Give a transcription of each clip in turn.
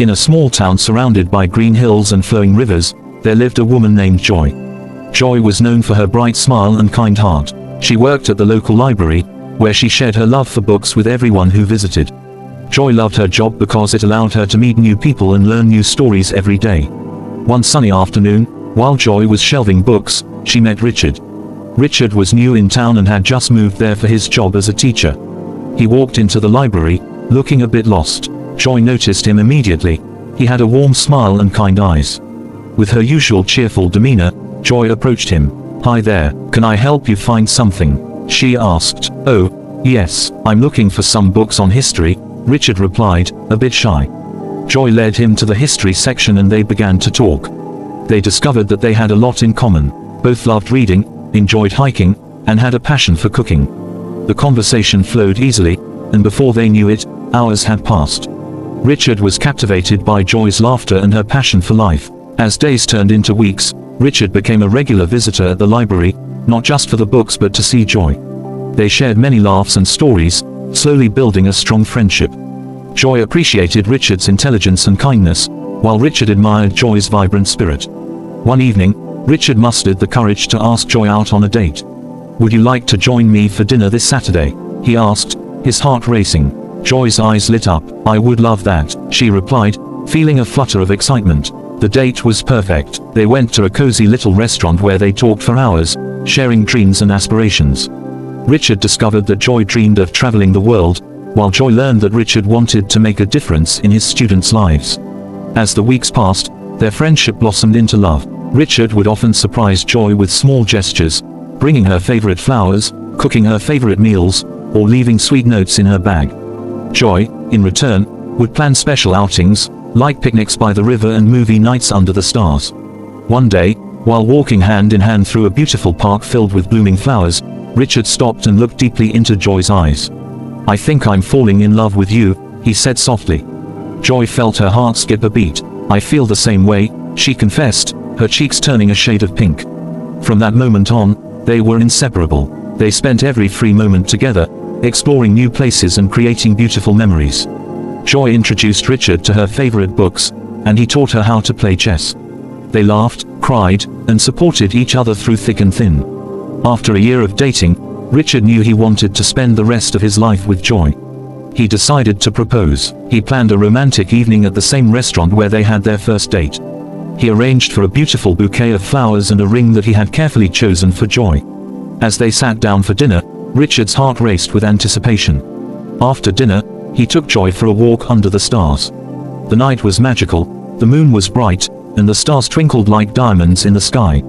In a small town surrounded by green hills and flowing rivers, there lived a woman named Joy. Joy was known for her bright smile and kind heart. She worked at the local library, where she shared her love for books with everyone who visited. Joy loved her job because it allowed her to meet new people and learn new stories every day. One sunny afternoon, while Joy was shelving books, she met Richard. Richard was new in town and had just moved there for his job as a teacher. He walked into the library, looking a bit lost. Joy noticed him immediately. He had a warm smile and kind eyes. With her usual cheerful demeanor, Joy approached him. "Hi there, can I help you find something?" she asked. "Oh, yes, I'm looking for some books on history," Richard replied, a bit shy. Joy led him to the history section and they began to talk. They discovered that they had a lot in common. Both loved reading, enjoyed hiking, and had a passion for cooking. The conversation flowed easily, and before they knew it, hours had passed. Richard was captivated by Joy's laughter and her passion for life. As days turned into weeks, Richard became a regular visitor at the library, not just for the books but to see Joy. They shared many laughs and stories, slowly building a strong friendship. Joy appreciated Richard's intelligence and kindness, while Richard admired Joy's vibrant spirit. One evening, Richard mustered the courage to ask Joy out on a date. "Would you like to join me for dinner this Saturday?" he asked, his heart racing. Joy's eyes lit up. "I would love that," she replied, feeling a flutter of excitement. The date was perfect. They went to a cozy little restaurant where they talked for hours, sharing dreams and aspirations. Richard discovered that Joy dreamed of traveling the world, while Joy learned that Richard wanted to make a difference in his students' lives. As the weeks passed, their friendship blossomed into love. Richard would often surprise Joy with small gestures, bringing her favorite flowers, cooking her favorite meals, or leaving sweet notes in her bag. Joy, in return, would plan special outings, like picnics by the river and movie nights under the stars. One day, while walking hand in hand through a beautiful park filled with blooming flowers, Richard stopped and looked deeply into Joy's eyes. "I think I'm falling in love with you," he said softly. Joy felt her heart skip a beat. "I feel the same way," she confessed, her cheeks turning a shade of pink. From that moment on, they were inseparable. They spent every free moment together, exploring new places and creating beautiful memories. Joy introduced Richard to her favorite books, and he taught her how to play chess. They laughed, cried, and supported each other through thick and thin. After a year of dating, Richard knew he wanted to spend the rest of his life with Joy. He decided to propose. He planned a romantic evening at the same restaurant where they had their first date. He arranged for a beautiful bouquet of flowers and a ring that he had carefully chosen for Joy. As they sat down for dinner, Richard's heart raced with anticipation. After dinner, he took Joy for a walk under the stars. The night was magical, the moon was bright, and the stars twinkled like diamonds in the sky.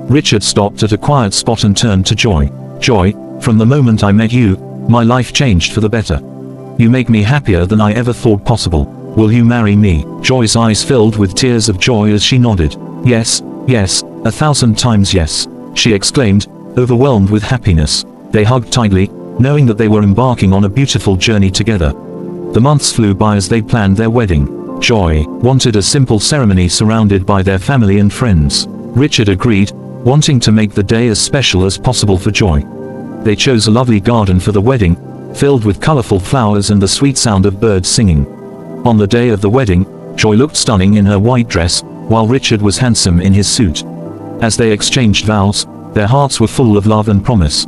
Richard stopped at a quiet spot and turned to Joy. "Joy, from the moment I met you, my life changed for the better. You make me happier than I ever thought possible. Will you marry me?" Joy's eyes filled with tears of joy as she nodded. "Yes, yes, 1,000 times yes," she exclaimed, overwhelmed with happiness. They hugged tightly, knowing that they were embarking on a beautiful journey together. The months flew by as they planned their wedding. Joy wanted a simple ceremony surrounded by their family and friends. Richard agreed, wanting to make the day as special as possible for Joy. They chose a lovely garden for the wedding, filled with colorful flowers and the sweet sound of birds singing. On the day of the wedding, Joy looked stunning in her white dress, while Richard was handsome in his suit. As they exchanged vows, their hearts were full of love and promise.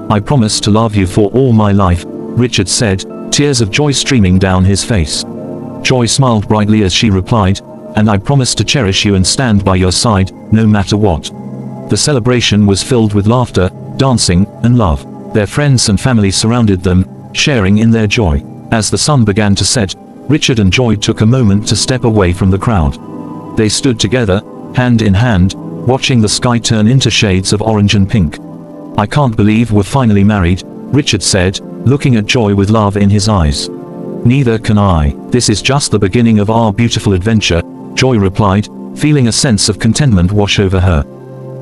"I promise to love you for all my life," Richard said, tears of joy streaming down his face. Joy smiled brightly as she replied, "And I promise to cherish you and stand by your side, no matter what." The celebration was filled with laughter, dancing, and love. Their friends and family surrounded them, sharing in their joy. As the sun began to set, Richard and Joy took a moment to step away from the crowd. They stood together, hand in hand, watching the sky turn into shades of orange and pink. "I can't believe we're finally married," Richard said, looking at Joy with love in his eyes. "Neither can I. This is just the beginning of our beautiful adventure," Joy replied, feeling a sense of contentment wash over her.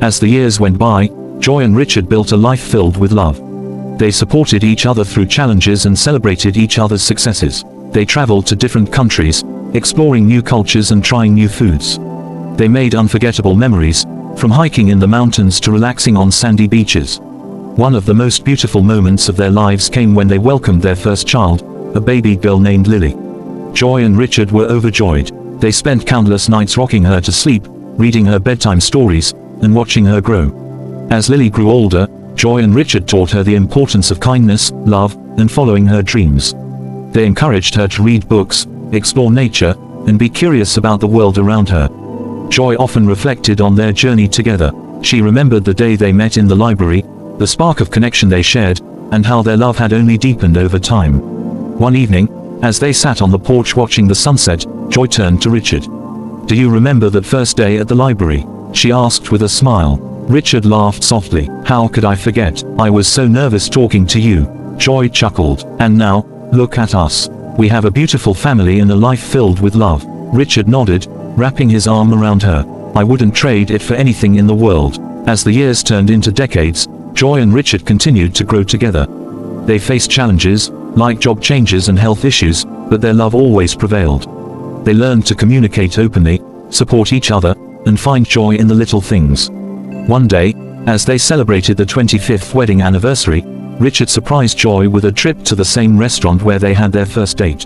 As the years went by, Joy and Richard built a life filled with love. They supported each other through challenges and celebrated each other's successes. They traveled to different countries, exploring new cultures and trying new foods. They made unforgettable memories, from hiking in the mountains to relaxing on sandy beaches. One of the most beautiful moments of their lives came when they welcomed their first child, a baby girl named Lily. Joy and Richard were overjoyed. They spent countless nights rocking her to sleep, reading her bedtime stories, and watching her grow. As Lily grew older, Joy and Richard taught her the importance of kindness, love, and following her dreams. They encouraged her to read books, explore nature, and be curious about the world around her. Joy often reflected on their journey together. She remembered the day they met in the library, the spark of connection they shared, and how their love had only deepened over time. One evening, as they sat on the porch watching the sunset, Joy turned to Richard. "Do you remember that first day at the library?" she asked with a smile. Richard laughed softly. "How could I forget? I was so nervous talking to you." Joy chuckled. "And now, look at us. We have a beautiful family and a life filled with love." Richard nodded, wrapping his arm around her. "I wouldn't trade it for anything in the world." As the years turned into decades, Joy and Richard continued to grow together. They faced challenges, like job changes and health issues, but their love always prevailed. They learned to communicate openly, support each other, and find joy in the little things. One day, as they celebrated the 25th wedding anniversary, Richard surprised Joy with a trip to the same restaurant where they had their first date.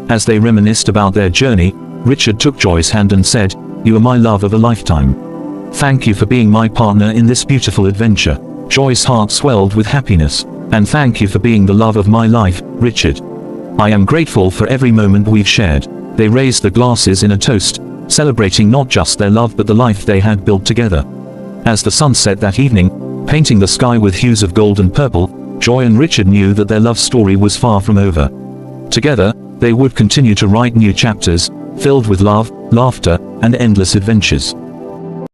As they reminisced about their journey, Richard took Joy's hand and said, "You are my love of a lifetime. Thank you for being my partner in this beautiful adventure." Joy's heart swelled with happiness. "And thank you for being the love of my life, Richard. I am grateful for every moment we've shared." They raised the glasses in a toast, celebrating not just their love but the life they had built together. As the sun set that evening, painting the sky with hues of gold and purple, Joy and Richard knew that their love story was far from over. Together, they would continue to write new chapters, filled with love, laughter, and endless adventures.